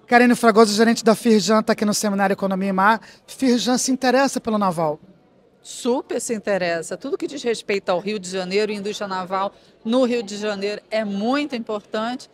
Karine Fragoso, gerente da Firjan, está aqui no Seminário Economia e Mar. Firjan se interessa pelo naval. Super se interessa. Tudo que diz respeito ao Rio de Janeiro e indústria naval no Rio de Janeiro é importante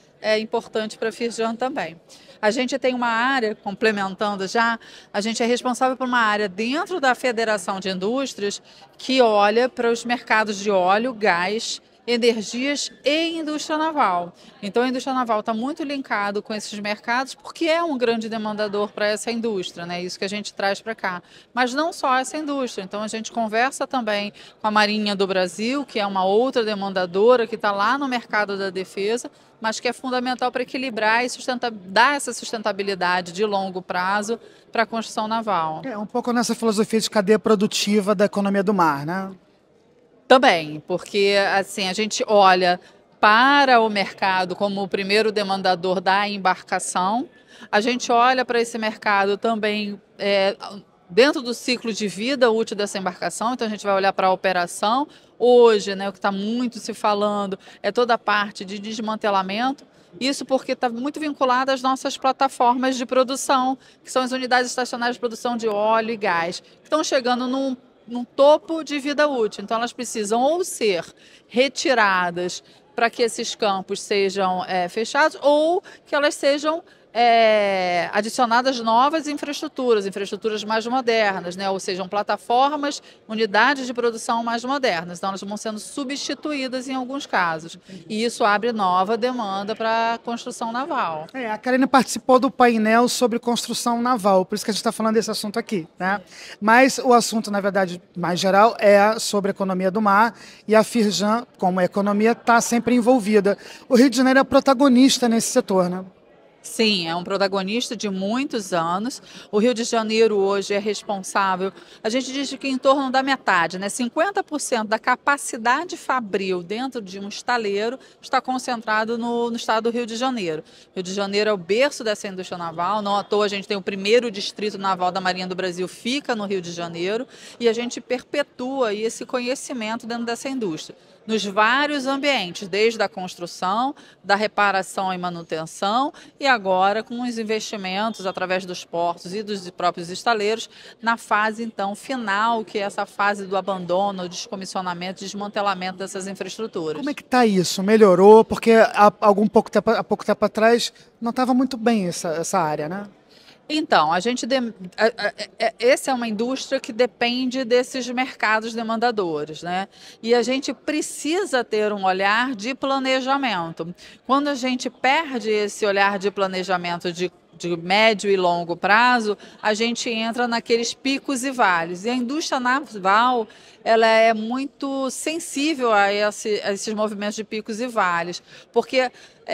para a Firjan também. A gente tem uma área, complementando já, a gente é responsável por uma área dentro da Federação de Indústrias que olha para os mercados de óleo, gás, energias e indústria naval. Então, a indústria naval está muito linkado com esses mercados porque é um grande demandador para essa indústria, né? Isso que a gente traz para cá. Mas não só essa indústria. Então, a gente conversa também com a Marinha do Brasil, que é uma outra demandadora que está lá no mercado da defesa, mas que é fundamental para equilibrar e dar essa sustentabilidade de longo prazo para a construção naval. É um pouco nessa filosofia de cadeia produtiva da economia do mar, né? Também, porque assim a gente olha para o mercado como o primeiro demandador da embarcação, a gente olha para esse mercado também dentro do ciclo de vida útil dessa embarcação, então a gente vai olhar para a operação. Hoje, né, o que está muito se falando é toda a parte de desmantelamento. Isso porque está muito vinculado às nossas plataformas de produção, que são as unidades estacionárias de produção de óleo e gás, que estão chegando num topo de vida útil. Então, elas precisam ou ser retiradas para que esses campos sejam fechados ou que elas sejam adicionadas novas infraestruturas mais modernas, né? Ou sejam plataformas, unidades de produção mais modernas. Então, elas vão sendo substituídas em alguns casos. E isso abre nova demanda para a construção naval. A Karine participou do painel sobre construção naval, por isso que a gente está falando desse assunto aqui, né? Mas o assunto, na verdade, mais geral, é sobre a economia do mar e a Firjan, como economia, está sempre envolvida. O Rio de Janeiro é protagonista nesse setor, né? Sim, é um protagonista de muitos anos. O Rio de Janeiro hoje é responsável, a gente diz que em torno da metade, né? 50% da capacidade fabril dentro de um estaleiro está concentrado no estado do Rio de Janeiro. Rio de Janeiro é o berço dessa indústria naval, não à toa a gente tem o primeiro distrito naval da Marinha do Brasil, fica no Rio de Janeiro, e a gente perpetua esse conhecimento dentro dessa indústria nos vários ambientes, desde a construção, da reparação e manutenção, e agora com os investimentos através dos portos e dos próprios estaleiros, na fase então final, que é essa fase do abandono, descomissionamento, desmantelamento dessas infraestruturas. Como é que está isso? Melhorou? Porque há pouco tempo atrás não estava muito bem essa área, né? Então, essa é uma indústria que depende desses mercados demandadores, né? E a gente precisa ter um olhar de planejamento. Quando a gente perde esse olhar de planejamento de médio e longo prazo, a gente entra naqueles picos e vales. E a indústria naval, ela é muito sensível a esses movimentos de picos e vales, porque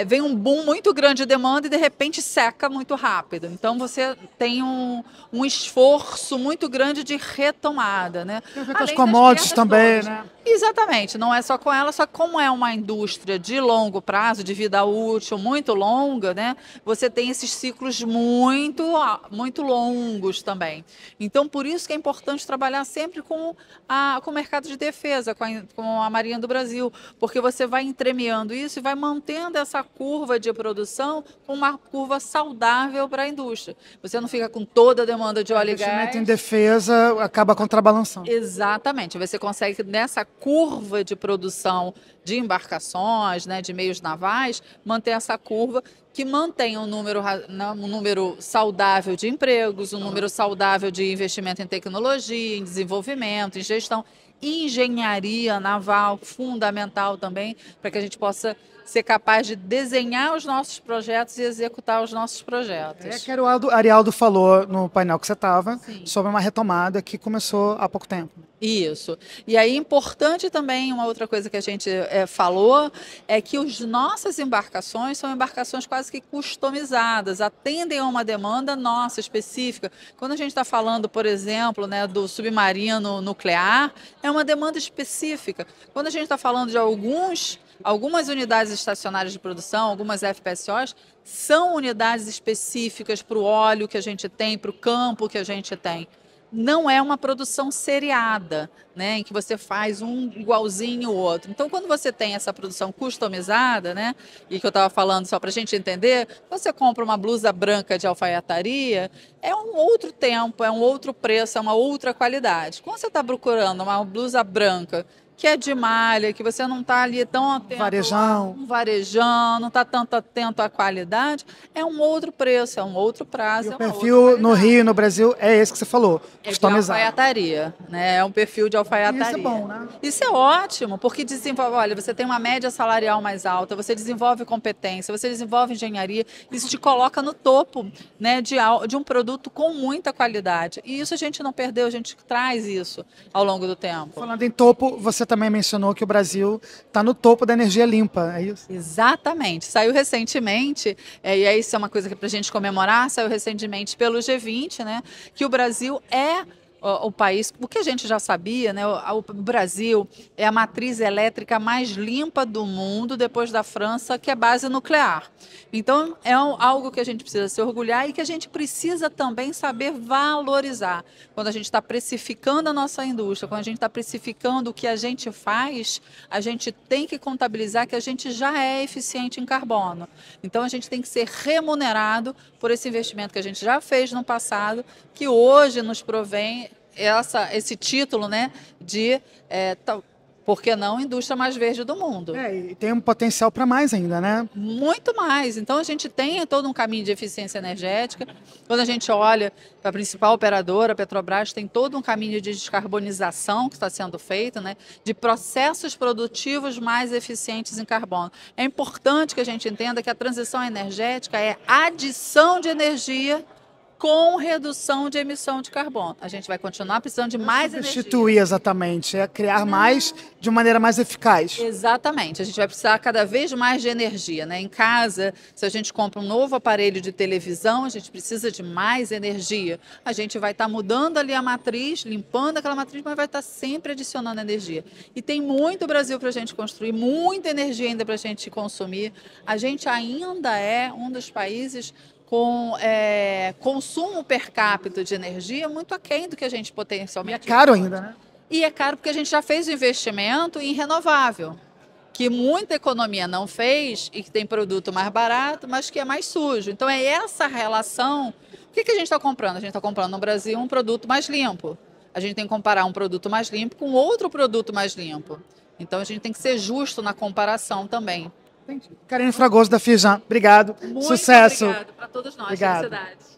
vem um boom muito grande de demanda e de repente seca muito rápido. Então você tem um esforço muito grande de retomada, né? Tem a ver com as commodities também, todas. né? Exatamente, não é só com ela, só como é uma indústria de longo prazo, de vida útil muito longa, né? Você tem esses ciclos muito longos também. Então, por isso que é importante trabalhar sempre com o mercado de defesa, com a Marinha do Brasil, porque você vai entremeando isso e vai mantendo essa curva de produção com uma curva saudável para a indústria. Você não fica com toda a demanda de óleo e gás. Investimento em defesa acaba contrabalançando. Exatamente, você consegue nessa curva de produção de embarcações, né, de meios navais, manter essa curva que mantém um número saudável de empregos, um número saudável de investimento em tecnologia, em desenvolvimento, em gestão, engenharia naval, fundamental também, para que a gente possa ser capaz de desenhar os nossos projetos e executar os nossos projetos. É que o Arialdo falou no painel que você estava sobre uma retomada que começou há pouco tempo. Isso. E aí, importante também, uma outra coisa que a gente falou, é que as nossas embarcações são embarcações quase que customizadas, atendem a uma demanda nossa específica. Quando a gente está falando, por exemplo, né, do submarino nuclear, é uma demanda específica. Quando a gente está falando de algumas unidades estacionárias de produção, algumas FPSOs, são unidades específicas para o óleo que a gente tem, para o campo que a gente tem. não é uma produção seriada, né, em que você faz um igualzinho o outro. Então, quando você tem essa produção customizada, né, e que eu estava falando só para a gente entender, você compra uma blusa branca de alfaiataria, é um outro tempo, é um outro preço, é uma outra qualidade. Quando você está procurando uma blusa branca que é de malha, que você não está ali tão atento Varejão. um varejão, não está tanto atento à qualidade, é um outro preço, é um outro E prazo, o é uma outra perfil no qualidade. Rio e no Brasil é esse que você falou, É de customizado. alfaiataria, né? É um perfil de E isso é alfaiataria. bom, né? Isso é ótimo, porque desenvolve, olha, você tem uma média salarial mais alta, você desenvolve competência, você desenvolve engenharia, isso te coloca no topo, né, de um produto com muita qualidade. E isso a gente não perdeu, a gente traz isso ao longo do tempo. Falando em topo, você também mencionou que o Brasil está no topo da energia limpa, é isso? Exatamente. Saiu recentemente, e aí isso é uma coisa que para a gente comemorar, saiu recentemente pelo G20, né, que o Brasil é o país, o que a gente já sabia, né, o Brasil é a matriz elétrica mais limpa do mundo, depois da França, que é base nuclear. Então, é algo que a gente precisa se orgulhar e que a gente precisa também saber valorizar. Quando a gente está precificando a nossa indústria, quando a gente está precificando o que a gente faz, a gente tem que contabilizar que a gente já é eficiente em carbono. Então, a gente tem que ser remunerado por esse investimento que a gente já fez no passado, que hoje nos provém esse título, né, de, por que não, indústria mais verde do mundo. E tem um potencial para mais ainda, né? Muito mais. Então, a gente tem todo um caminho de eficiência energética. Quando a gente olha para a principal operadora, a Petrobras, tem todo um caminho de descarbonização que está sendo feito, né, de processos produtivos mais eficientes em carbono. É importante que a gente entenda que a transição energética é adição de energia com redução de emissão de carbono. A gente vai continuar precisando de mais energia. Substituir exatamente, é criar mais de maneira mais eficaz. Exatamente, a gente vai precisar cada vez mais de energia, né? Em casa, se a gente compra um novo aparelho de televisão, a gente precisa de mais energia. A gente vai estar mudando ali a matriz, limpando aquela matriz, mas vai estar sempre adicionando energia. E tem muito Brasil para a gente construir, muita energia ainda para a gente consumir. A gente ainda é um dos países com consumo per capita de energia muito aquém do que a gente potencialmente E é caro pode. ainda, né? E é caro porque a gente já fez o investimento em renovável, que muita economia não fez e que tem produto mais barato, mas que é mais sujo. Então é essa relação. O que a gente está comprando? A gente está comprando no Brasil um produto mais limpo. A gente tem que comparar um produto mais limpo com outro produto mais limpo. Então a gente tem que ser justo na comparação também. Karine Fragoso da Firjan, obrigado. Muito Sucesso. obrigado para todos nós. Obrigado. Felicidades.